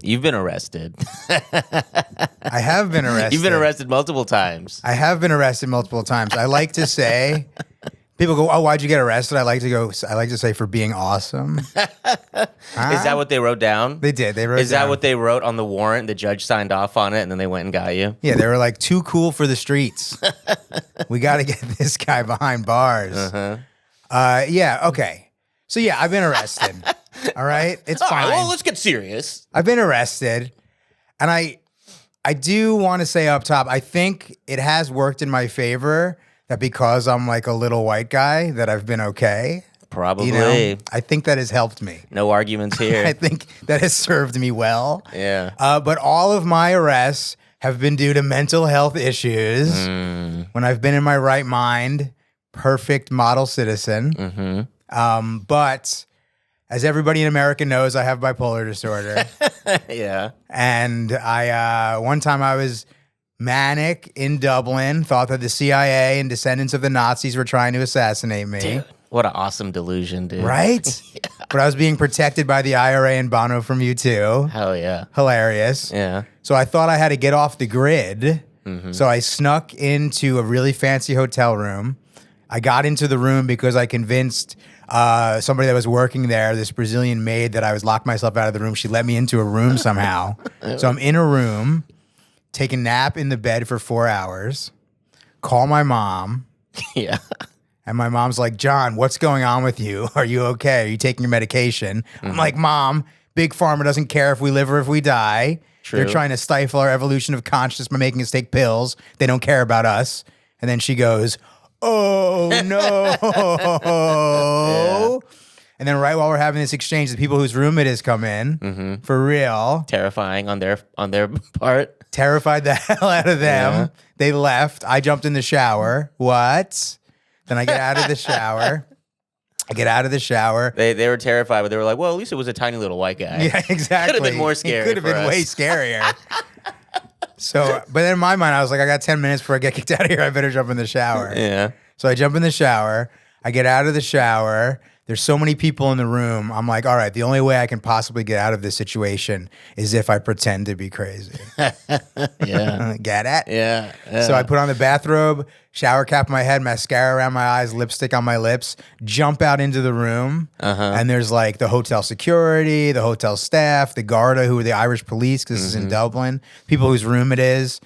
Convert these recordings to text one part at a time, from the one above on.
You've been arrested. I have been arrested. You've been arrested multiple times. I have been arrested multiple times. I like to say, people go, "Oh, why'd you get arrested?" I like to say for being awesome. Is that what they wrote down? They did. They wrote. Is that what they wrote on the warrant? The judge signed off on it, and then they went and got you. Yeah, they were like, too cool for the streets. We got to get this guy behind bars. Yeah. Okay. So yeah, I've been arrested. All right, it's All fine. right, well, let's get serious. I've been arrested, and I do want to say up top, I think it has worked in my favor that because I'm like a little white guy that I've been okay. Probably. You know, I think that has helped me. No arguments here. I think that has served me well. Yeah. But all of my arrests have been due to mental health issues. When I've been in my right mind, perfect model citizen. But as everybody in America knows, I have bipolar disorder. Yeah. And one time I was manic in Dublin, thought that the CIA and descendants of the Nazis were trying to assassinate me. Dude, what an awesome delusion, dude. Right? Yeah. But I was being protected by the IRA and Bono from U2. Hell yeah. Hilarious. Yeah. So I thought I had to get off the grid. So I snuck into a really fancy hotel room. I got into the room because I convinced somebody that was working there, this Brazilian maid, that I was locked myself out of the room. She let me into a room somehow. So I'm in a room, take a nap in the bed for 4 hours, call my mom. Yeah. And my mom's like, "John, what's going on with you? Are you okay? Are you taking your medication?" I'm like, "Mom, Big Pharma doesn't care if we live or if we die. True. They're trying to stifle our evolution of consciousness by making us take pills. They don't care about us." And then she goes, "Oh, no." Yeah. And then right while we're having this exchange, the people whose room it is come in, for real. Terrifying on their part. Terrified the hell out of them. Yeah. They left. I jumped in the shower. What? Then I get out of the shower. They were terrified, but they were like, well, at least it was a tiny little white guy. Yeah, exactly. Could have been more scary. It could have been way scarier. So, but in my mind, I was like, I got 10 minutes before I get kicked out of here. I better jump in the shower. Yeah. So I jump in the shower. I get out of the shower. There's so many people in the room. I'm like, all right, the only way I can possibly get out of this situation is if I pretend to be crazy. Yeah. Get it? Yeah. So I put on the bathrobe, shower cap on my head, mascara around my eyes, lipstick on my lips, jump out into the room. And there's like the hotel security, the hotel staff, the Garda, who are the Irish police, because this is in Dublin, people whose room it is.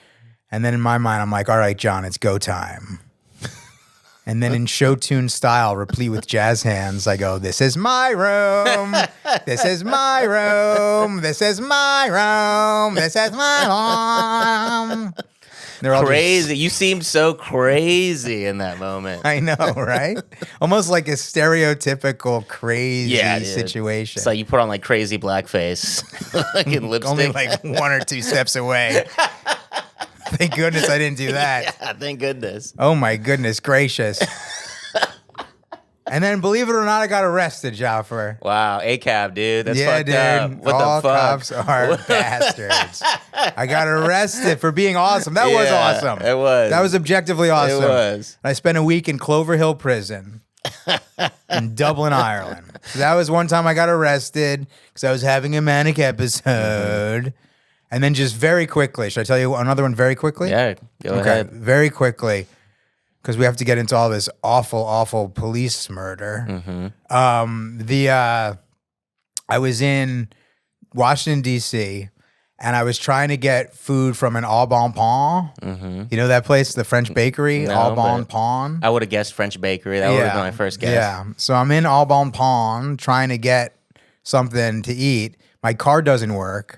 And then in my mind, I'm like, all right, John, it's go time. And then in show tune style, replete with jazz hands, I go, "This is my room. This is my room. This is my room. This is my room." They're all crazy. You seemed so crazy in that moment. I know, right? Almost like a stereotypical crazy dude. situation. So you put on like crazy blackface, like in lipstick. Only like 1 or 2 steps away. Thank goodness I didn't do that. Yeah, thank goodness. Oh my goodness gracious. And then, believe it or not, I got arrested, Jaffer. Wow, ACAB, dude. That's Yeah, fucked dude. up. What All the fuck? cops are bastards. I got arrested for being awesome. That was Yeah, awesome. it was. That was objectively awesome. It was. I spent a week in Clover Hill Prison in Dublin, Ireland. So that was one time I got arrested because I was having a manic episode. And then just very quickly, should I tell you another one very quickly? Yeah, go ahead. Very quickly, because we have to get into all this awful, awful police murder. I was in Washington, D.C., and I was trying to get food from an Au Bon Pain. You know that place, the French bakery, No, Au Bon but Pain? I would have guessed French bakery. That would have been my first guess. Yeah. So I'm in Au Bon Pain trying to get something to eat. My card doesn't work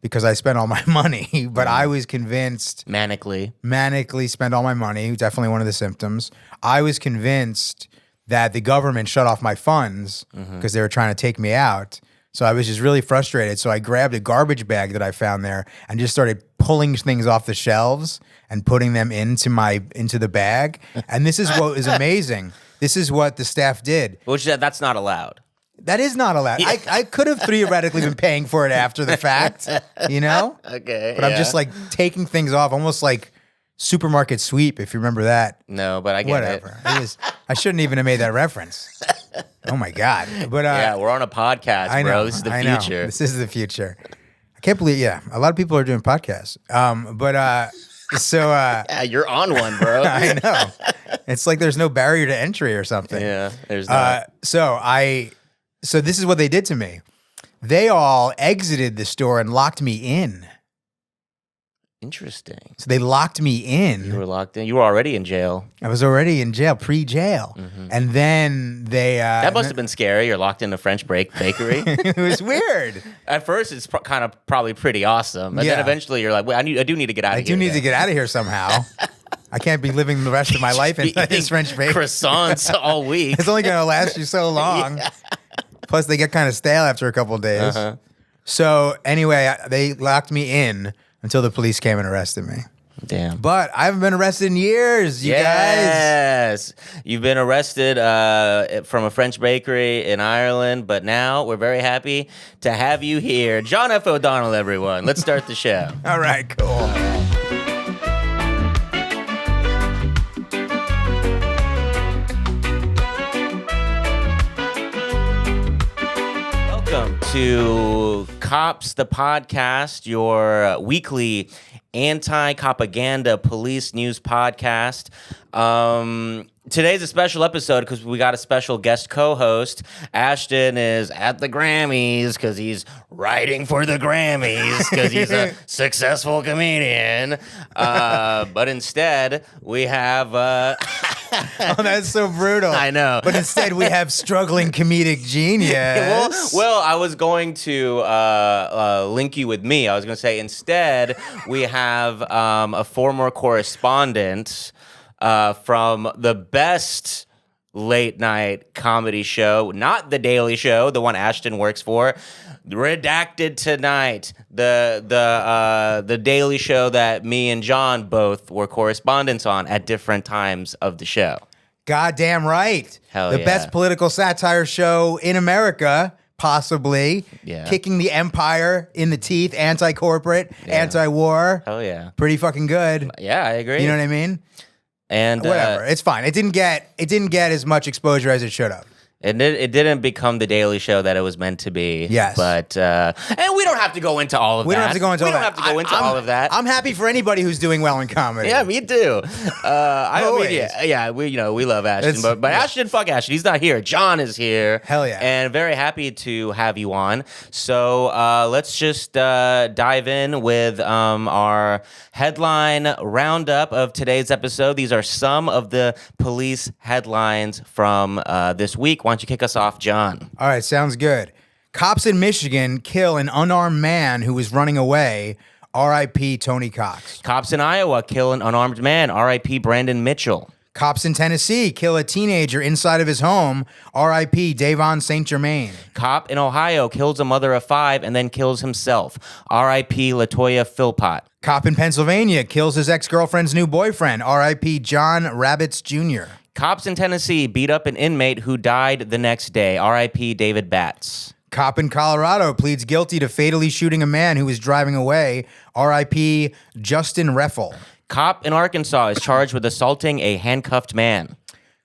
because I spent all my money, but I was convinced. Manically spent all my money, definitely one of the symptoms. I was convinced that the government shut off my funds because they were trying to take me out. So I was just really frustrated. So I grabbed a garbage bag that I found there and just started pulling things off the shelves and putting them into the bag. And this is what is amazing. This is what the staff did. Which that's not allowed. That is not allowed. I could have theoretically been paying for it after the fact, you know? Okay. But I'm just like taking things off, almost like supermarket sweep, if you remember that. No, but I get Whatever. I shouldn't even have made that reference. Oh my God. But yeah, we're on a podcast, bro. This is the future. This is the future. I can't believe, a lot of people are doing podcasts. You're on one, bro. I know. It's like there's no barrier to entry or something. Yeah, there's not. So this is what they did to me. They all exited the store and locked me in. Interesting. So they locked me in. You were locked in. You were already in jail. I was already in jail, pre-jail. Mm-hmm. And then they... that must have been scary. You're locked in a French bakery. It was weird. At first, it's kind of probably pretty awesome. But then eventually you're like, wait, I do need to get out of here. I do need to get out of here somehow. I can't be living the rest of my life in this French bakery. Croissants all week. It's only going to last you so long. Yeah. Plus, they get kind of stale after a couple of days. Uh-huh. So anyway, they locked me in until the police came and arrested me. Damn. But I haven't been arrested in years, you guys. Yes. You've been arrested from a French bakery in Ireland, but now we're very happy to have you here. John F. O'Donnell, everyone. Let's start the show. All right, cool. Welcome to KAWPS, the podcast, your weekly anti-propaganda police news podcast. Today's a special episode because we got a special guest co-host. Ashton is at the Grammys because he's writing for the Grammys because he's a successful comedian. But instead, we have... Oh, that's so brutal. I know. But instead, we have struggling comedic genius. Well, I was going to link you with me. I was going to say instead, we have a former correspondent from the best late night comedy show, not The Daily Show, the one Ashton works for. Redacted Tonight, the Daily Show that me and John both were correspondents on at different times of the show. Goddamn right. Hell the yeah. best political satire show in America, possibly. Yeah. Kicking the empire in the teeth, anti-corporate, anti-war. Hell yeah. Pretty fucking good. Yeah, I agree. You know what I mean? And whatever. It's fine. It didn't get as much exposure as it should have. It didn't become the Daily Show that it was meant to be. Yes. But, and we don't have to go into all of that. We don't have to go into all of that. I'm happy for anybody who's doing well in comedy. Yeah, me too. We love Ashton. But Ashton, fuck Ashton. He's not here. John is here. Hell yeah. And very happy to have you on. So let's just dive in with our headline roundup of today's episode. These are some of the police headlines from this week. Why don't you kick us off, John? All right, sounds good. Cops in Michigan kill an unarmed man who was running away. R.I.P. Tony Cox. Cops in Iowa kill an unarmed man. R.I.P. Brandon Mitchell. Cops in Tennessee kill a teenager inside of his home. R.I.P. Davon St. Germain. Cop in Ohio kills a mother of 5 and then kills himself. R.I.P. Latoya Philpott. Cop in Pennsylvania kills his ex-girlfriend's new boyfriend. R.I.P. John Rabbits Jr. Cops in Tennessee beat up an inmate who died the next day. R.I.P. David Batts. Cop in Colorado pleads guilty to fatally shooting a man who was driving away. R.I.P. Justin Reffel. Cop in Arkansas is charged with assaulting a handcuffed man.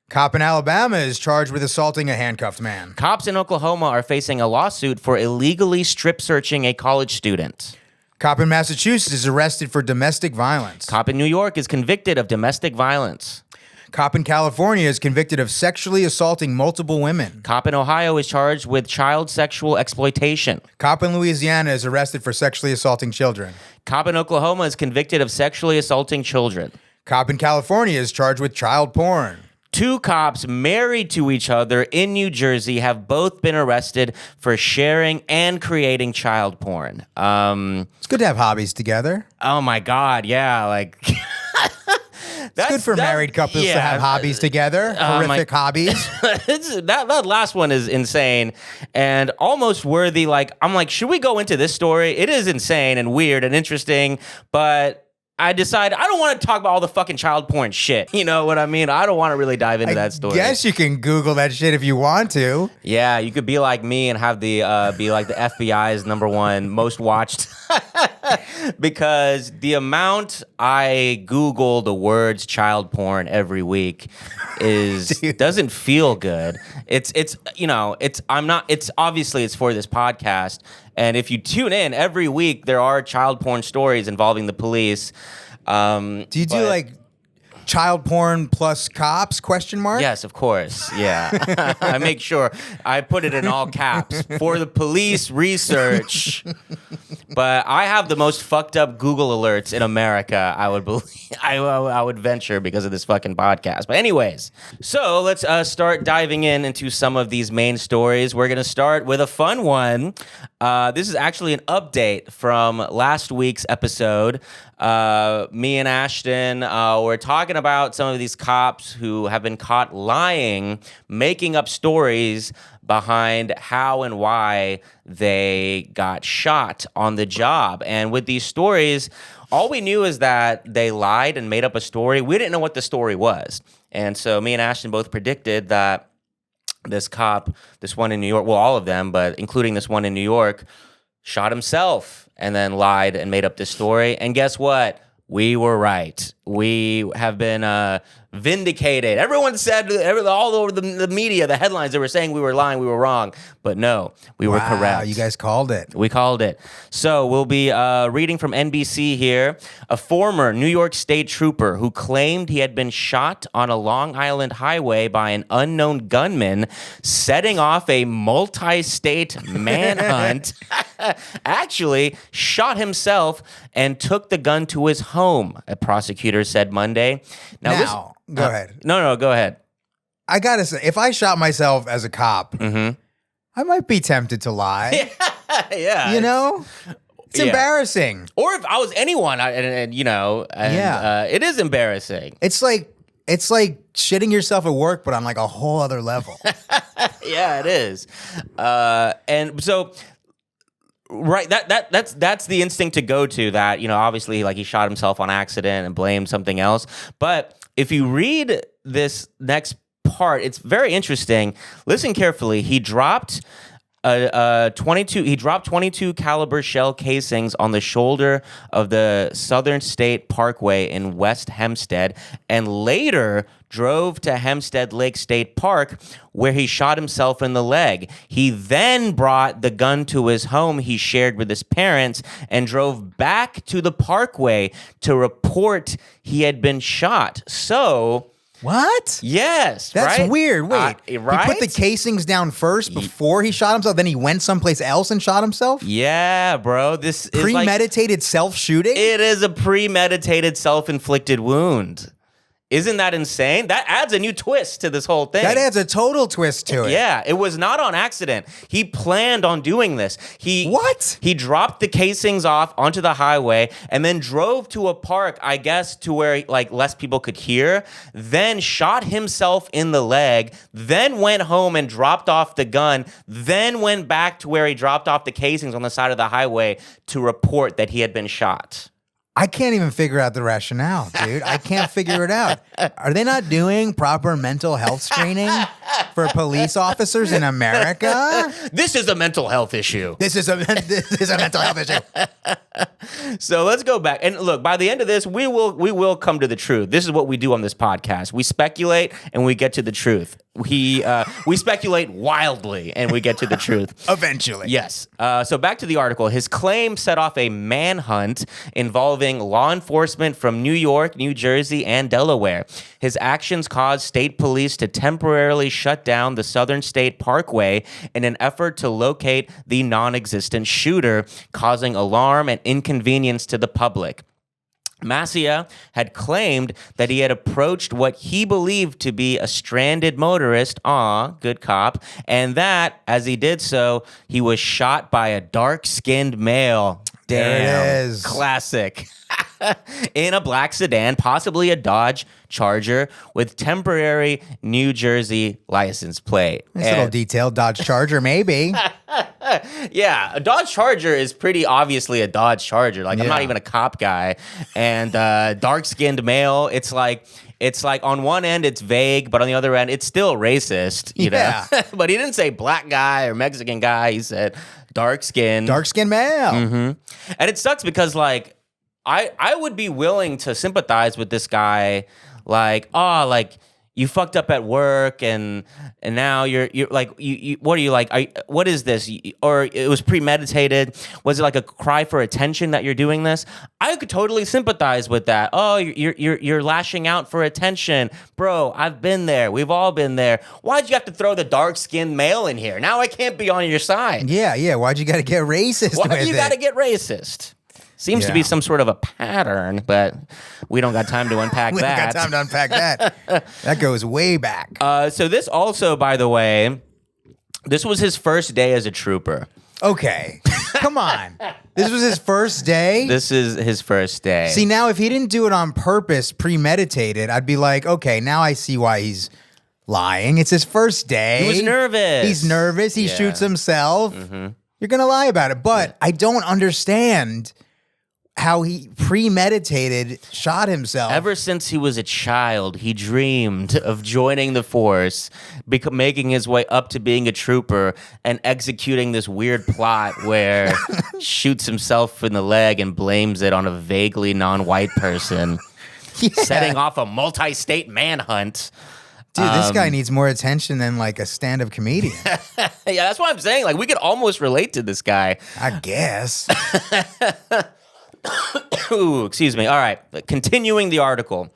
Cop in Alabama is charged with assaulting a handcuffed man. Cops in Oklahoma are facing a lawsuit for illegally strip searching a college student. Cop in Massachusetts is arrested for domestic violence. Cop in New York is convicted of domestic violence. Cop in California is convicted of sexually assaulting multiple women. Cop in Ohio is charged with child sexual exploitation. Cop in Louisiana is arrested for sexually assaulting children. Cop in Oklahoma is convicted of sexually assaulting children. Cop in California is charged with child porn. 2 cops married to each other in New Jersey have both been arrested for sharing and creating child porn. It's good to have hobbies together. Oh my God, yeah, like... It's good for married couples to have hobbies together, horrific hobbies. that last one is insane and almost worthy. Like, I'm like, should we go into this story? It is insane and weird and interesting, but I decided I don't want to talk about all the fucking child porn shit. You know what I mean? I don't want to really dive into that story. Yes, you can Google that shit if you want to. Yeah, you could be like me and have the be like the FBI's #1 most watched. Because the amount I Google the words child porn every week doesn't feel good. It's obviously it's for this podcast, and if you tune in every week, there are child porn stories involving the police. Do you do like child porn plus cops ? Yes, of course. Yeah. I make sure I put it in all caps for the police research. But I have the most fucked up Google alerts in America, I would believe. I would venture because of this fucking podcast. But anyways, so let's start diving into some of these main stories. We're going to start with a fun one. This is actually an update from last week's episode. Me and Ashton were talking about some of these cops who have been caught lying, making up stories behind how and why they got shot on the job. And with these stories, all we knew is that they lied and made up a story. We didn't know what the story was. And so me and Ashton both predicted that this cop, this one in New York, well, all of them, but including this one in New York, shot himself and then lied and made up this story. And guess what? We were right. We have been vindicated. Everyone said, all over the media, the headlines, they were saying we were lying, we were wrong. But no, we were correct. You guys called it. We called it. So we'll be reading from NBC here. A former New York State trooper who claimed he had been shot on a Long Island highway by an unknown gunman, setting off a multi-state manhunt, actually shot himself and took the gun to his home, a prosecutor said Monday. Now go ahead. No, go ahead. I gotta say, if I shot myself as a cop, Mm-hmm. I might be tempted to lie. Yeah. You know? It's embarrassing. Or if I was anyone, it is embarrassing. It's like shitting yourself at work, but on like a whole other level. Yeah, it is. And so... Right, that's the instinct to go to, that, you know, obviously like he shot himself on accident and blamed something else. But if you read this next part, it's very interesting. Listen carefully. He dropped 22 caliber shell casings on the shoulder of the Southern State Parkway in West Hempstead, and later drove to Hempstead Lake State Park, where he shot himself in the leg. He then brought the gun to his home he shared with his parents and drove back to the parkway to report he had been shot. So... What? Yes, that's right? weird. Wait, right? He put the casings down first before he shot himself, then he went someplace else and shot himself? Yeah, bro. This is premeditated self-shooting? It is a premeditated self-inflicted wound. Isn't that insane? That adds a new twist to this whole thing. That adds a total twist to it. Yeah, it was not on accident. He planned on doing this. What? He dropped the casings off onto the highway and then drove to a park, I guess, to where like less people could hear, then shot himself in the leg, then went home and dropped off the gun, then went back to where he dropped off the casings on the side of the highway to report that he had been shot. I can't even figure out the rationale, dude. I can't figure it out. Are they not doing proper mental health screening for police officers in America? This is a mental health issue. This is a mental health issue. So let's go back. And look, by the end of this, we will come to the truth. This is what we do on this podcast. We speculate and we get to the truth. We speculate wildly and we get to the truth. Eventually. Yes. So back to the article. His claim set off a manhunt involving law enforcement from New York, New Jersey, and Delaware. His actions caused state police to temporarily shut down the Southern State Parkway in an effort to locate the non-existent shooter, causing alarm and inconvenience to the public. Massia had claimed that he had approached what he believed to be a stranded motorist, good cop, and that, as he did so, he was shot by a dark-skinned male. Damn, there it is. Classic. In a black sedan, possibly a Dodge Charger with temporary New Jersey license plate. Nice little detail, Dodge Charger, maybe. Yeah, a Dodge Charger is pretty obviously a Dodge Charger. Like, I'm not even a cop guy. And dark-skinned male, it's like on one end it's vague, but on the other end it's still racist, you know? But he didn't say black guy or Mexican guy. He said dark-skinned. Dark-skinned male. Mm-hmm. And it sucks because, like, I would be willing to sympathize with this guy, like, you fucked up at work and now you're like you what are you like what is this, or it was premeditated, was it like a cry for attention that you're doing this? I could totally sympathize with that. Oh, you're lashing out for attention, bro. I've been there, we've all been there. Why'd you have to throw the dark-skinned male in here? Now I can't be on your side. Yeah, why'd you gotta get racist? Why you gotta get racist? Seems to be some sort of a pattern, but we don't got time to unpack that. We don't got time to unpack that. That goes way back. So this also, by the way, this was his first day as a trooper. Okay. Come on. This was his first day? This is his first day. See, now if he didn't do it on purpose, premeditated, I'd be like, okay, now I see why he's lying. It's his first day. He was nervous. He's nervous. He shoots himself. Mm-hmm. You're going to lie about it. But I don't understand how he premeditated shot himself. Ever since he was a child, he dreamed of joining the force, making his way up to being a trooper, and executing this weird plot where shoots himself in the leg and blames it on a vaguely non-white person, setting off a multi-state manhunt. Dude, this guy needs more attention than like a stand-up comedian. Yeah, that's what I'm saying. Like, we could almost relate to this guy. I guess. Ooh, excuse me. All right. Continuing the article.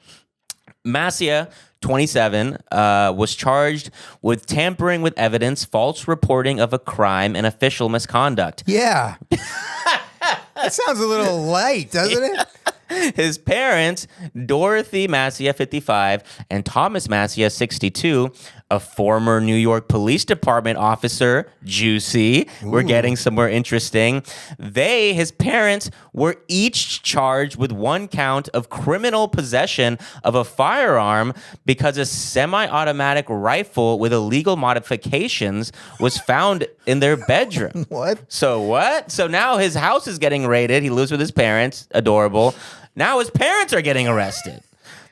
Macia, 27, was charged with tampering with evidence, false reporting of a crime, and official misconduct. Yeah. That sounds a little light, doesn't it? His parents, Dorothy Macia, 55, and Thomas Macia, 62, a former New York Police Department officer, juicy. Ooh. We're getting somewhere interesting. His parents, were each charged with one count of criminal possession of a firearm because a semi-automatic rifle with illegal modifications was found in their bedroom. What? So now his house is getting raided. He lives with his parents. Adorable. Now his parents are getting arrested.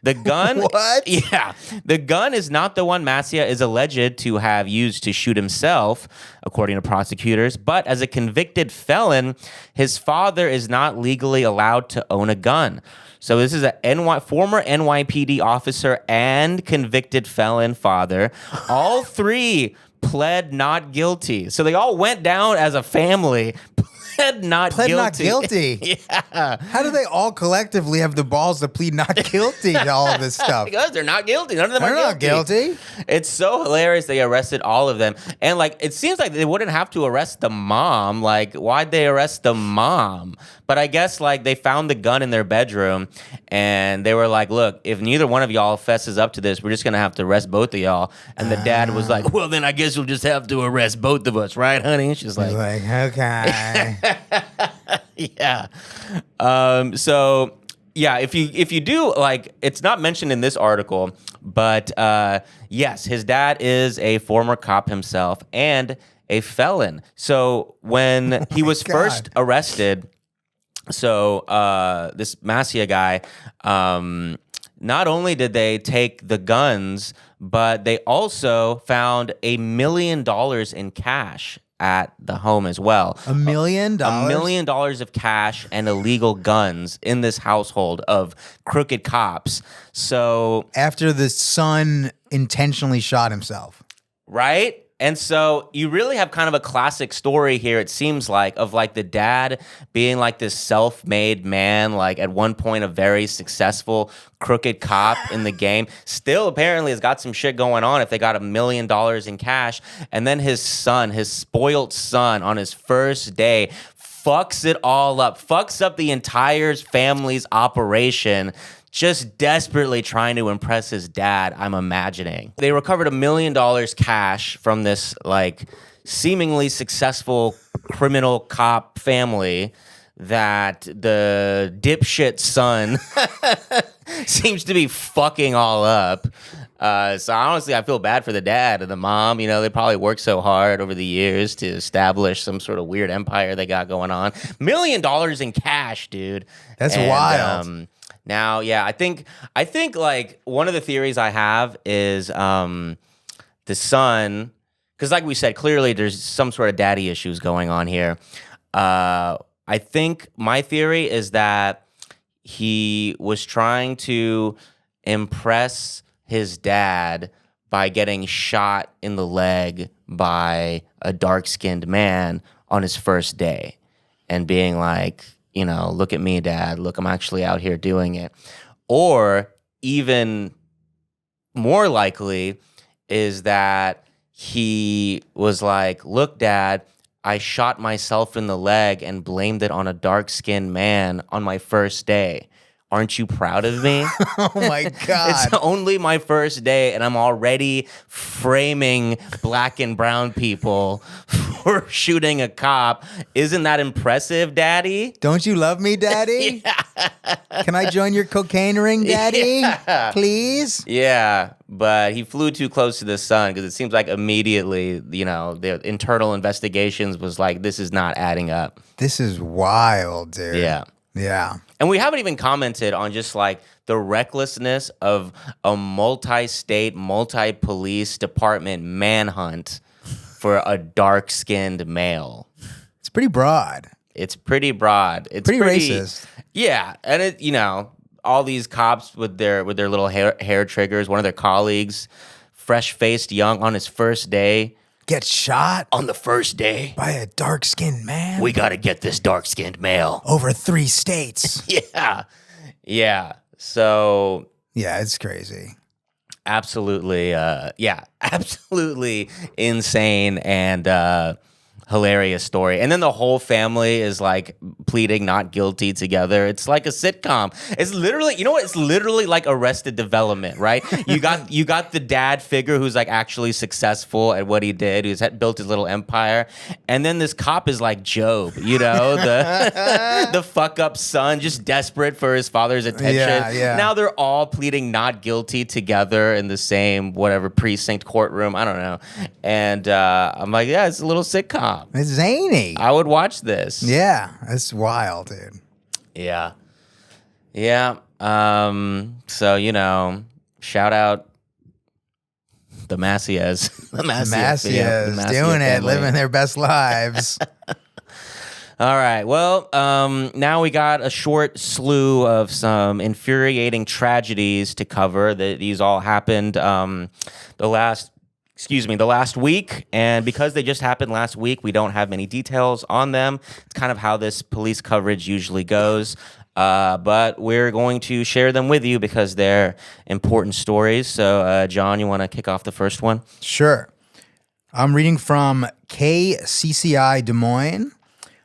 The gun... What? Yeah. The gun is not the one Macia is alleged to have used to shoot himself, according to prosecutors, but as a convicted felon, his father is not legally allowed to own a gun. So this is a former NYPD officer and convicted felon father. All three pled not guilty. So they all went down as a family... Pled not guilty. Yeah. How do they all collectively have the balls to plead not guilty to all of this stuff? Because they're not guilty. None of them are not guilty. It's so hilarious they arrested all of them. And like, it seems like they wouldn't have to arrest the mom. Like, why'd they arrest the mom? But I guess like they found the gun in their bedroom and they were like, look, if neither one of y'all fesses up to this, we're just going to have to arrest both of y'all. And the dad was like, well, then I guess you'll just have to arrest both of us. Right, honey? She's like, okay. Yeah. So yeah, if you do, like, it's not mentioned in this article, but yes, his dad is a former cop himself and a felon. So when he was first arrested, so this Macia guy, not only did they take the guns, but they also found $1 million in cash at the home as well. $1 million? $1 million of cash and illegal guns in this household of crooked cops. So after the son intentionally shot himself. Right? And so you really have kind of a classic story here, it seems like, of like the dad being like this self-made man, like at one point a very successful crooked cop in the game. Still apparently has got some shit going on if they got $1 million in cash. And then his son, his spoiled son, on his first day fucks it all up, fucks up the entire family's operation, just desperately trying to impress his dad, I'm imagining. They recovered $1 million cash from this, like, seemingly successful criminal cop family that the dipshit son seems to be fucking all up. So honestly, I feel bad for the dad and the mom. You know, they probably worked so hard over the years to establish some sort of weird empire they got going on. $1 million in cash, dude. That's wild. Now, yeah, I think like one of the theories I have is the son, because like we said, clearly there's some sort of daddy issues going on here. I think my theory is that he was trying to impress his dad by getting shot in the leg by a dark-skinned man on his first day and being like, look at me, Dad. Look, I'm actually out here doing it. Or even more likely is that he was like, look, Dad, I shot myself in the leg and blamed it on a dark-skinned man on my first day. Aren't you proud of me? Oh my God. It's only my first day and I'm already framing black and brown people for shooting a cop. Isn't that impressive, Daddy? Don't you love me, Daddy? Can I join your cocaine ring, Daddy? Please? Yeah, but he flew too close to the sun because it seems like immediately, the internal investigations was like, this is not adding up. This is wild, dude. Yeah. Yeah. And we haven't even commented on just like the recklessness of a multi-state, multi-police department manhunt for a dark-skinned male. It's pretty broad. It's pretty broad. It's pretty racist. Yeah, and it all these cops with their little hair triggers. One of their colleagues, fresh-faced, young, on his first day. Get shot on the first day by a dark-skinned man. We got to get this dark-skinned male over 3 states. Yeah. So yeah, it's crazy. Absolutely, absolutely insane and hilarious story. And then the whole family is like pleading not guilty together. It's like a sitcom. It's literally, it's literally like Arrested Development, right? You got the dad figure who's like actually successful at what he did, who's built his little empire. And then this cop is like Job, the fuck up son, just desperate for his father's attention. Yeah. Now they're all pleading not guilty together in the same whatever precinct courtroom. I don't know. And I'm like, yeah, it's a little sitcom. It's zany. I would watch this. Yeah, it's wild, dude. Yeah. So, shout out the Macias. The Macias doing it, living their best lives. All right. Well, now we got a short slew of some infuriating tragedies to cover. These all happened the last week, and because they just happened last week, we don't have many details on them. It's kind of how this police coverage usually goes, but we're going to share them with you because they're important stories. So, John, you want to kick off the first one? Sure. I'm reading from KCCI Des Moines.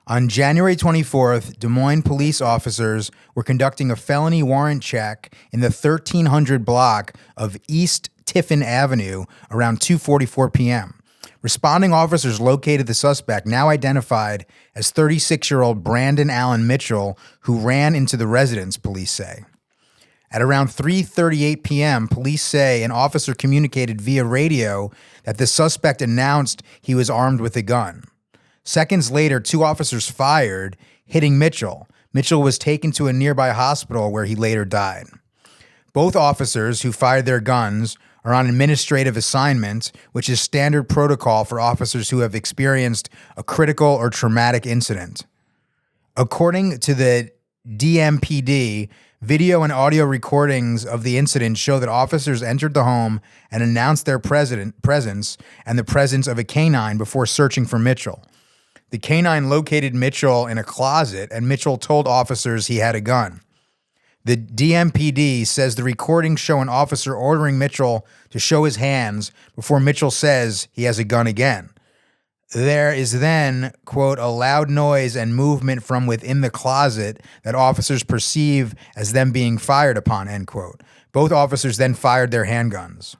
On January 24th, Des Moines police officers were conducting a felony warrant check in the 1300 block of East Tiffin Avenue around 2:44 p.m. Responding officers located the suspect, now identified as 36-year-old Brandon Allen Mitchell, who ran into the residence, police say. At around 3:38 p.m., police say an officer communicated via radio that the suspect announced he was armed with a gun. Seconds later, 2 officers fired, hitting Mitchell. Mitchell was taken to a nearby hospital where he later died. Both officers who fired their guns are on administrative assignment, which is standard protocol for officers who have experienced a critical or traumatic incident. According to the DMPD, video and audio recordings of the incident show that officers entered the home and announced their presence and the presence of a canine before searching for Mitchell. The canine located Mitchell in a closet, and Mitchell told officers he had a gun. The DMPD says the recordings show an officer ordering Mitchell to show his hands before Mitchell says he has a gun again. There is then, quote, a loud noise and movement from within the closet that officers perceive as them being fired upon, end quote. Both officers then fired their handguns.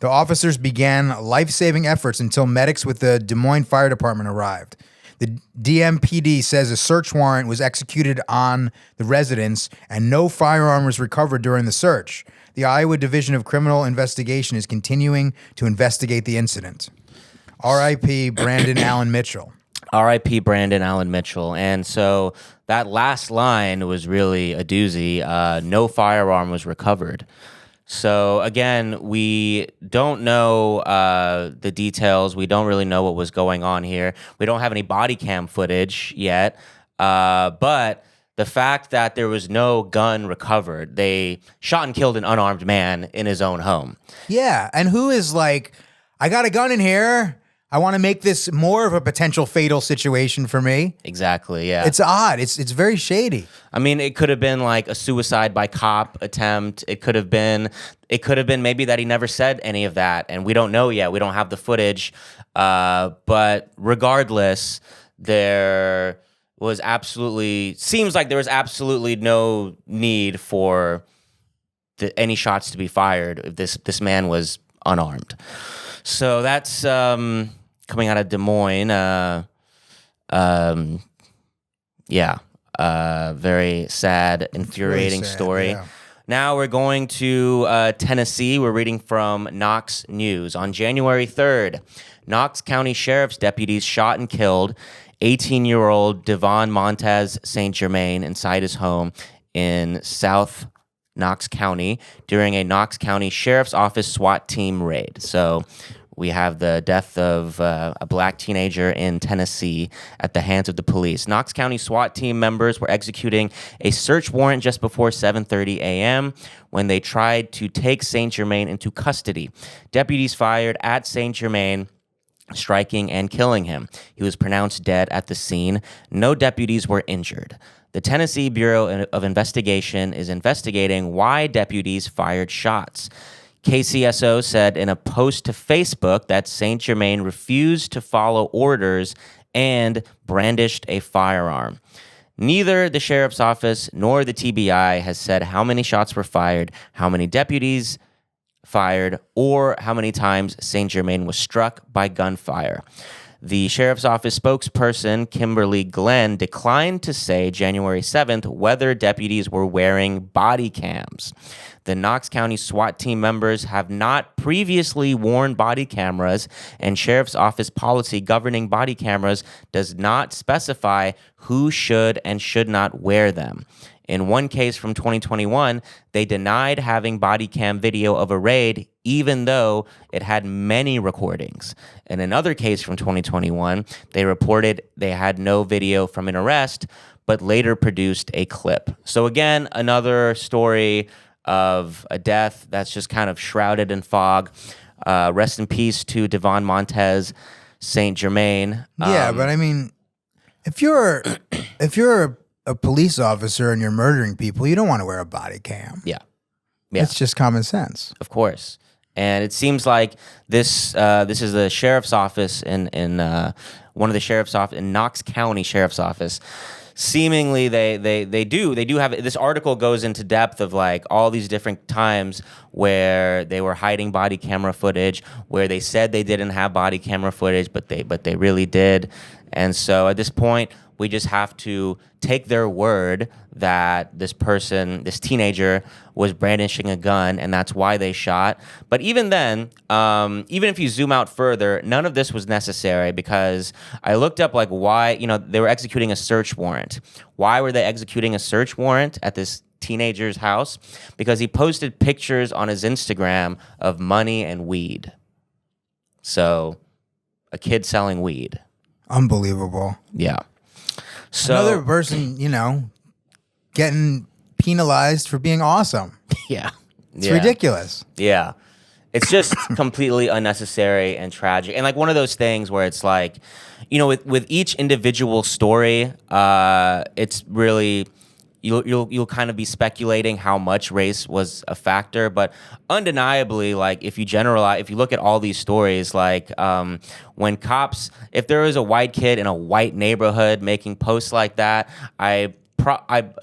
The officers began life-saving efforts until medics with the Des Moines Fire Department arrived. The DMPD says a search warrant was executed on the residence and no firearm was recovered during the search. The Iowa Division of Criminal Investigation is continuing to investigate the incident. R.I.P. Brandon Allen Mitchell. R.I.P. Brandon Allen Mitchell. And so that last line was really a doozy. No firearm was recovered. So again, we don't know the details. We don't really know what was going on here. We don't have any body cam footage yet. But the fact that there was no gun recovered, they shot and killed an unarmed man in his own home. Yeah, and who is like, I got a gun in here. I want to make this more of a potential fatal situation for me. Exactly, yeah. It's odd. It's very shady. I mean, it could have been like a suicide by cop attempt. It could have been maybe that he never said any of that, and we don't know yet. We don't have the footage. But regardless, seems like there was absolutely no need for any shots to be fired if this man was unarmed. So that's coming out of Des Moines. Very sad, infuriating story. Yeah. Now we're going to Tennessee. We're reading from Knox News. On January 3rd, Knox County Sheriff's deputies shot and killed 18-year-old Devon Montez St. Germain inside his home in South Knox County during a Knox County Sheriff's Office SWAT team raid. So we have the death of a black teenager in Tennessee at the hands of the police. Knox County SWAT team members were executing a search warrant just before 7:30 a.m. when they tried to take St. Germain into custody. Deputies fired at St. Germain, striking and killing him. He was pronounced dead at the scene. No deputies were injured. The Tennessee Bureau of Investigation is investigating why deputies fired shots. KCSO said in a post to Facebook that St. Germain refused to follow orders and brandished a firearm. Neither the sheriff's office nor the TBI has said how many shots were fired, how many deputies fired, or how many times St. Germain was struck by gunfire. The sheriff's office spokesperson, Kimberly Glenn, declined to say January 7th whether deputies were wearing body cams. The Knox County SWAT team members have not previously worn body cameras, and sheriff's office policy governing body cameras does not specify who should and should not wear them. In one case from 2021, they denied having body cam video of a raid, even though it had many recordings. In another case from 2021, they reported they had no video from an arrest, but later produced a clip. So again, another story of a death that's just kind of shrouded in fog. Rest in peace to Devon Montez St. Germain. Yeah, but I mean, if you're a police officer and you're murdering people, you don't want to wear a body cam. Yeah. It's just common sense. Of course. And it seems like this is the sheriff's office in one of the sheriff's office in Knox County Sheriff's Office. Seemingly they do have this article goes into depth of like all these different times where they were hiding body camera footage, where they said they didn't have body camera footage, but they really did. And so at this point, we just have to take their word that this teenager, was brandishing a gun, and that's why they shot. But even then, even if you zoom out further, none of this was necessary, because I looked up like why, they were executing a search warrant. Why were they executing a search warrant at this teenager's house? Because he posted pictures on his Instagram of money and weed. So, a kid selling weed. Unbelievable. Yeah. So, another person, getting penalized for being awesome. Yeah. It's ridiculous. Yeah. It's just completely unnecessary and tragic. And like one of those things where it's like, with each individual story, it's really you'll kind of be speculating how much race was a factor, but undeniably, like if you look at all these stories, like when cops, if there is a white kid in a white neighborhood making posts like that,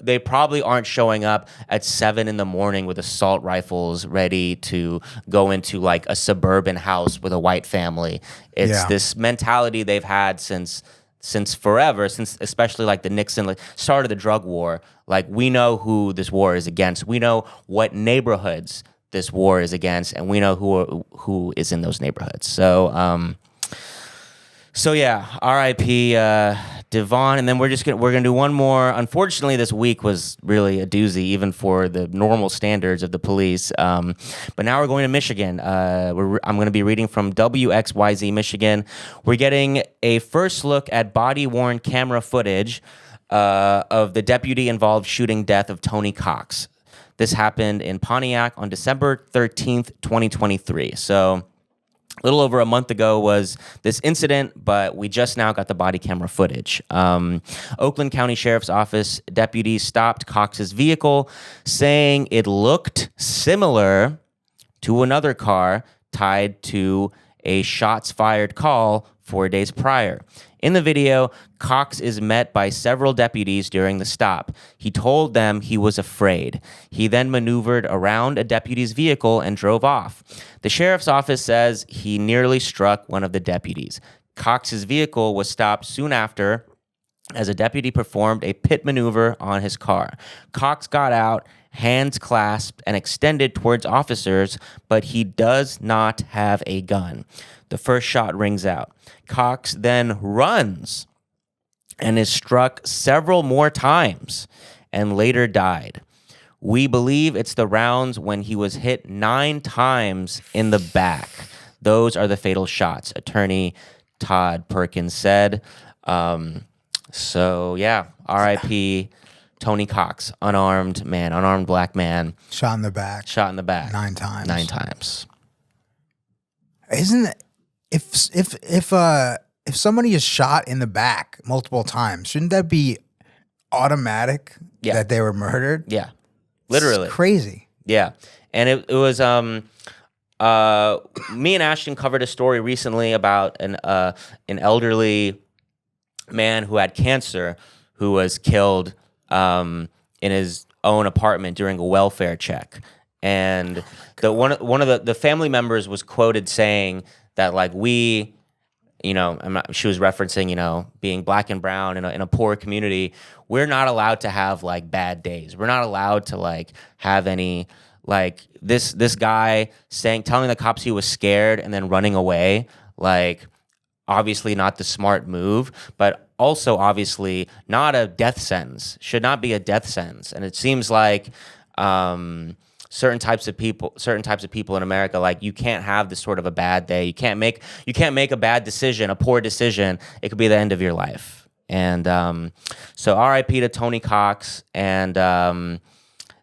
they probably aren't showing up at 7 a.m. with assault rifles ready to go into like a suburban house with a white family. It's this mentality they've had since forever, since especially like the Nixon start of the drug war. Like we know who this war is against. We know what neighborhoods this war is against, and we know who is in those neighborhoods. So yeah, R.I.P. Devon, and then we're gonna do one more. Unfortunately, this week was really a doozy, even for the normal standards of the police. But now we're going to Michigan. I'm going to be reading from WXYZ Michigan. We're getting a first look at body-worn camera footage of the deputy-involved shooting death of Tony Cox. This happened in Pontiac on December 13th, 2023. So a little over a month ago was this incident, but we just now got the body camera footage. Oakland County Sheriff's Office deputies stopped Cox's vehicle, saying it looked similar to another car tied to a shots fired call 4 days prior. In the video, Cox is met by several deputies during the stop. He told them he was afraid. He then maneuvered around a deputy's vehicle and drove off. The sheriff's office says he nearly struck one of the deputies. Cox's vehicle was stopped soon after as a deputy performed a pit maneuver on his car. Cox got out, hands clasped and extended towards officers, but he does not have a gun. The first shot rings out. Cox then runs and is struck several more times and later died. We believe it's the rounds when he was hit 9 times in the back. Those are the fatal shots, attorney Todd Perkins said. So, yeah, R.I.P. Tony Cox, unarmed black man. Shot in the back. 9 times. 9 times. Isn't it, if somebody is shot in the back multiple times, shouldn't that be automatic that they were murdered? Yeah, literally. It's crazy. Yeah, and it was me and Ashton covered a story recently about an elderly man who had cancer who was killed in his own apartment during a welfare check, and one of the family members was quoted saying that, like, she was referencing, being black and brown in a poor community, we're not allowed to have like bad days. We're not allowed to like have any, like, this guy telling the cops he was scared and then running away, like, obviously not the smart move, but also obviously not a death sentence. Should not be a death sentence. And it seems like certain types of people in America, like, you can't have this sort of a bad day. You can't make a bad decision, a poor decision. It could be the end of your life. And so R.I.P. to Tony Cox, and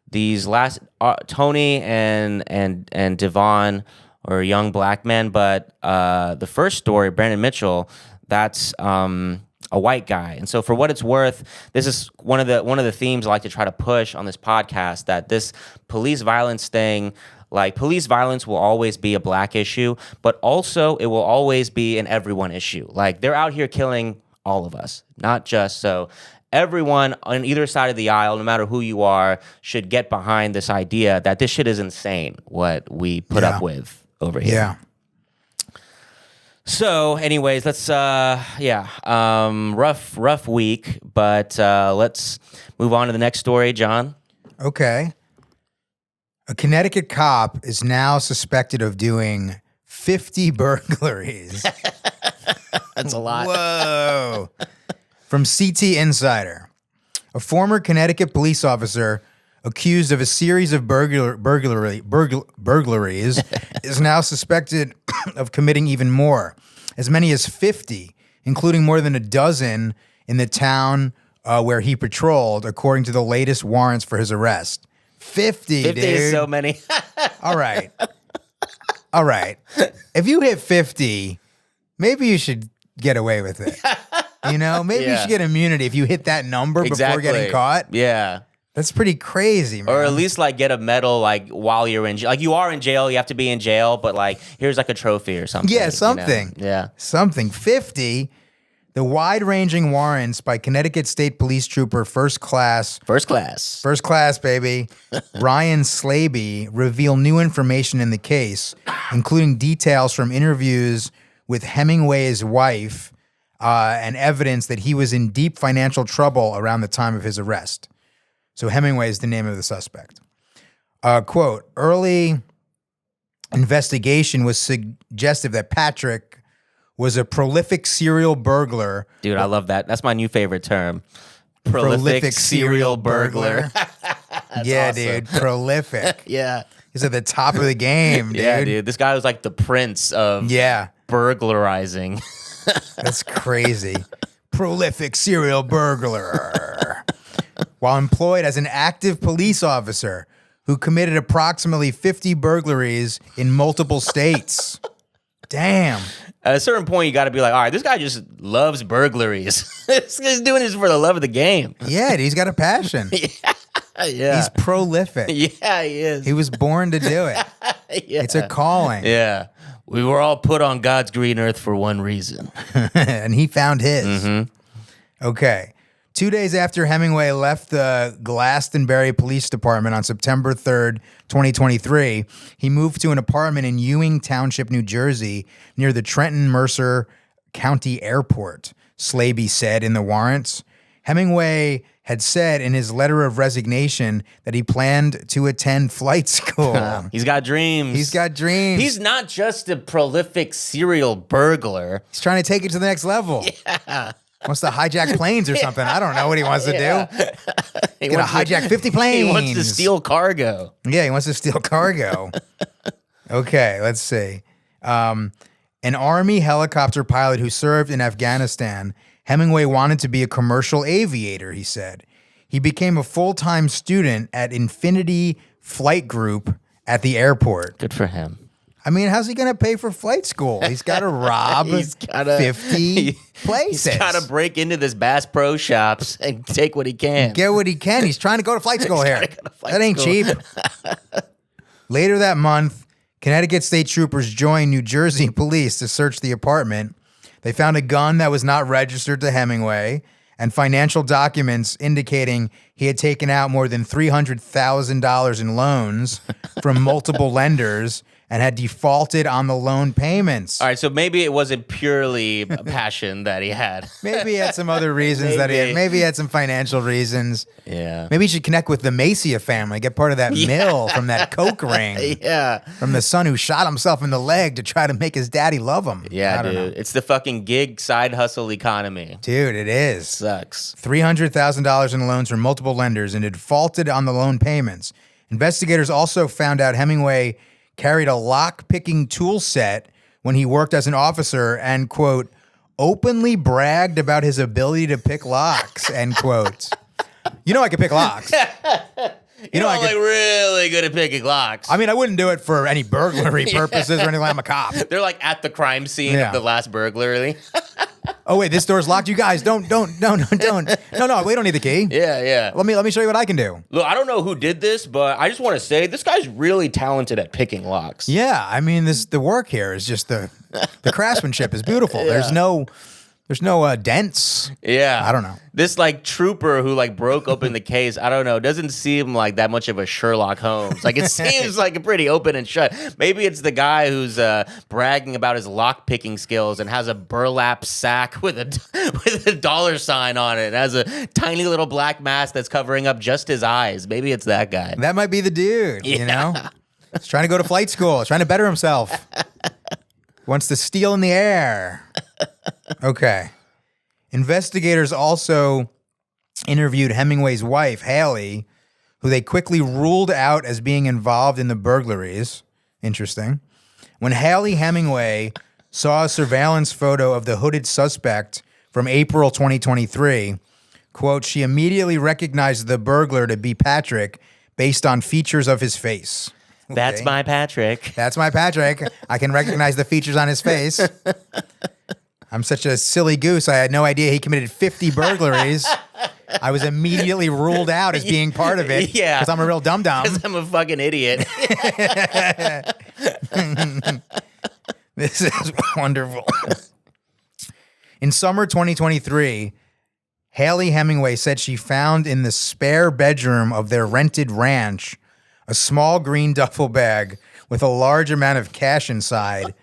these last Tony and Devon are young black men, but the first story, Brandon Mitchell, that's a white guy. And so for what it's worth, this is one of the themes I like to try to push on this podcast, that this police violence thing, like, police violence will always be a black issue, but also it will always be an everyone issue. Like, they're out here killing all of us, not just so. Everyone on either side of the aisle, no matter who you are, should get behind this idea that this shit is insane, what we put up with over here. Yeah. So, anyways, let's rough week, but let's move on to the next story, John. Okay. A Connecticut cop is now suspected of doing 50 burglaries. That's a lot. Whoa. From CT Insider. A former Connecticut police officer accused of a series of burglaries is now suspected of committing even more, as many as 50, including more than a dozen in the town where he patrolled, according to the latest warrants for his arrest. 50, 50 dude. is so many. All right. If you hit 50, maybe you should get away with it. Maybe you should get immunity if you hit that number before getting caught. Yeah. That's pretty crazy, man. Or at least, like, get a medal, like, while you're in jail. Like, you are in jail, you have to be in jail, but, like, here's, like, a trophy or something. Yeah, something. Yeah. Something. 50. The wide-ranging warrants by Connecticut State Police Trooper First Class, baby, Ryan Slaby, reveal new information in the case, including details from interviews with Hemingway's wife and evidence that he was in deep financial trouble around the time of his arrest. So Hemingway is the name of the suspect. Quote, early investigation was suggestive that Patrick was a prolific serial burglar. Dude, I love that. That's my new favorite term. Prolific serial burglar. Yeah, awesome. dude. Prolific. Yeah. He's at the top of the game, dude. Yeah, dude. This guy was like the prince of burglarizing. That's crazy. prolific serial burglar. While employed as an active police officer who committed approximately 50 burglaries in multiple states. Damn. At a certain point, you got to be like, all right, this guy just loves burglaries. He's doing this for the love of the game. Yeah, he's got a passion. Yeah. He's prolific. Yeah, he is. He was born to do it. Yeah. It's a calling. Yeah. We were all put on God's green earth for one reason. And he found his. Okay. 2 days after Hemingway left the Glastonbury Police Department on September 3rd, 2023, he moved to an apartment in Ewing Township, New Jersey, near the Trenton-Mercer County Airport, Slaby said in the warrants. Hemingway had said in his letter of resignation that he planned to attend flight school. He's got dreams. He's got dreams. He's not just a prolific serial burglar. He's trying to take it to the next level. Yeah. Wants to hijack planes or something. I don't know what he wants to do. He's going to hijack 50 planes. He wants to steal cargo. Yeah, he wants to steal cargo. Okay, let's see. An Army helicopter pilot who served in Afghanistan, Hemingway wanted to be a commercial aviator, he said. He became a full-time student at Infinity Flight Group at the airport. Good for him. I mean, how's he going to pay for flight school? He's got to rob 50 places. He's got to break into this Bass Pro Shops and take what he can. Get what he can. He's trying to go to flight school here. That ain't cheap. Later that month, Connecticut state troopers joined New Jersey police to search the apartment. They found a gun that was not registered to Hemingway and financial documents indicating he had taken out more than $300,000 in loans from multiple lenders and had defaulted on the loan payments. All right, so maybe it wasn't purely a passion that he had. Maybe he had some other reasons that he had. Maybe he had some financial reasons. Yeah. Maybe he should connect with the Macia family, get part of that mill from that coke ring. Yeah. From the son who shot himself in the leg to try to make his daddy love him. Yeah, I don't dude. know. It's the fucking gig side hustle economy. Dude, it is. Sucks. $300,000 in loans from multiple lenders and had defaulted on the loan payments. Investigators also found out Hemingway carried a lock-picking tool set when he worked as an officer and, quote, openly bragged about his ability to pick locks, end quote. You know I can pick locks. You know, I'm like really good at picking locks. I mean, I wouldn't do it for any burglary purposes or anything. I'm a cop. They're like at the crime scene of the last burglary. Oh wait, this door's locked. You guys, don't. No, we don't need the key. Yeah. Let me show you what I can do. Look, I don't know who did this, but I just want to say this guy's really talented at picking locks. Yeah, I mean, the work here is just the craftsmanship is beautiful. Yeah. There's no dents. Yeah. I don't know. This like trooper who like broke open the case, I don't know, doesn't seem like that much of a Sherlock Holmes. Like it seems like a pretty open and shut. Maybe it's the guy who's bragging about his lock picking skills and has a burlap sack with a dollar sign on it. It has a tiny little black mask that's covering up just his eyes. Maybe it's that guy. That might be the dude, you know? He's trying to go to flight school, trying to better himself. Wants to steal in the air. Okay. Investigators also interviewed Hemingway's wife, Haley, who they quickly ruled out as being involved in the burglaries. Interesting. When Haley Hemingway saw a surveillance photo of the hooded suspect from April 2023, quote, she immediately recognized the burglar to be Patrick based on features of his face. Okay. That's my Patrick. That's my Patrick. I can recognize the features on his face. I'm such a silly goose. I had no idea he committed 50 burglaries. I was immediately ruled out as being part of it. Yeah. Because I'm a real dum-dum. Because I'm a fucking idiot. This is wonderful. In summer 2023, Haley Hemingway said she found in the spare bedroom of their rented ranch a small green duffel bag with a large amount of cash inside,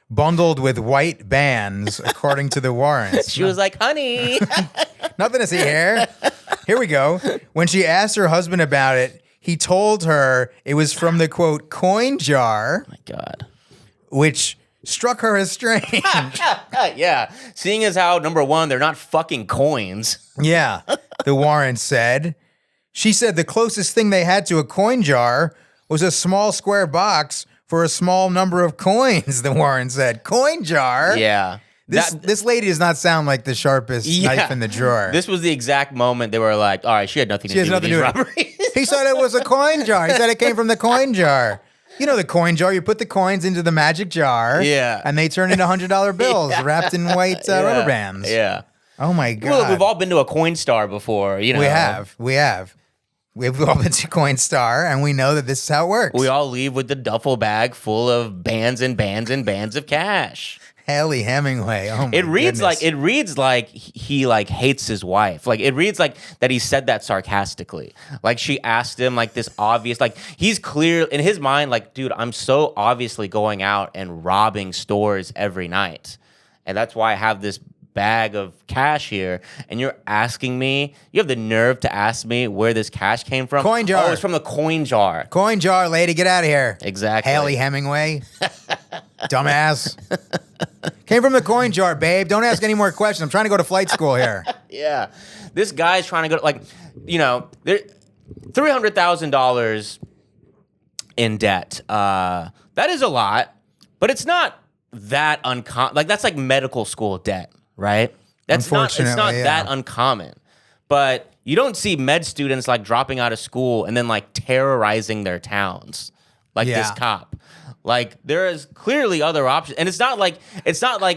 bundled with white bands, according to the warrants. She was like, honey. Nothing to see here. Here we go. When she asked her husband about it, he told her it was from the, quote, coin jar. Oh my God. Which struck her as strange. Yeah. Seeing as how, number one, they're not fucking coins. Yeah, the warrant said. She said the closest thing they had to a coin jar was a small square box for a small number of coins, the warrant said. Coin jar? Yeah. This lady does not sound like the sharpest knife in the drawer. This was the exact moment they were like, all right, she had nothing to do with these robberies. He said it was a coin jar. He said it came from the coin jar. You know the coin jar. You put the coins into the magic jar. Yeah. And they turn into $100 bills wrapped in white rubber bands. Yeah. Oh, my God. Well, we've all been to a coin star before, you know. We have. We've all been to Coinstar, and we know that this is how it works. We all leave with the duffel bag full of bands and bands and bands of cash. Haley Hemingway. Oh my It reads goodness. like he like hates his wife. Like it reads like that he said that sarcastically. Like she asked him like this obvious, like he's clear in his mind, like, dude, I'm so obviously going out and robbing stores every night. And that's why I have this bag of cash here, and you're asking me, you have the nerve to ask me where this cash came from? Coin jar. Oh, it's from the coin jar. Coin jar, lady, get out of here. Exactly. Haley Hemingway. Dumbass. Came from the coin jar, babe. Don't ask any more questions. I'm trying to go to flight school here. Yeah. This guy's trying to go, like, you know, $300,000 in debt. That is a lot, but it's not that uncommon. Like, that's like medical school debt. Right? It's not that uncommon. But you don't see med students like dropping out of school and then like terrorizing their towns like this cop. Like there is clearly other options. And it's not like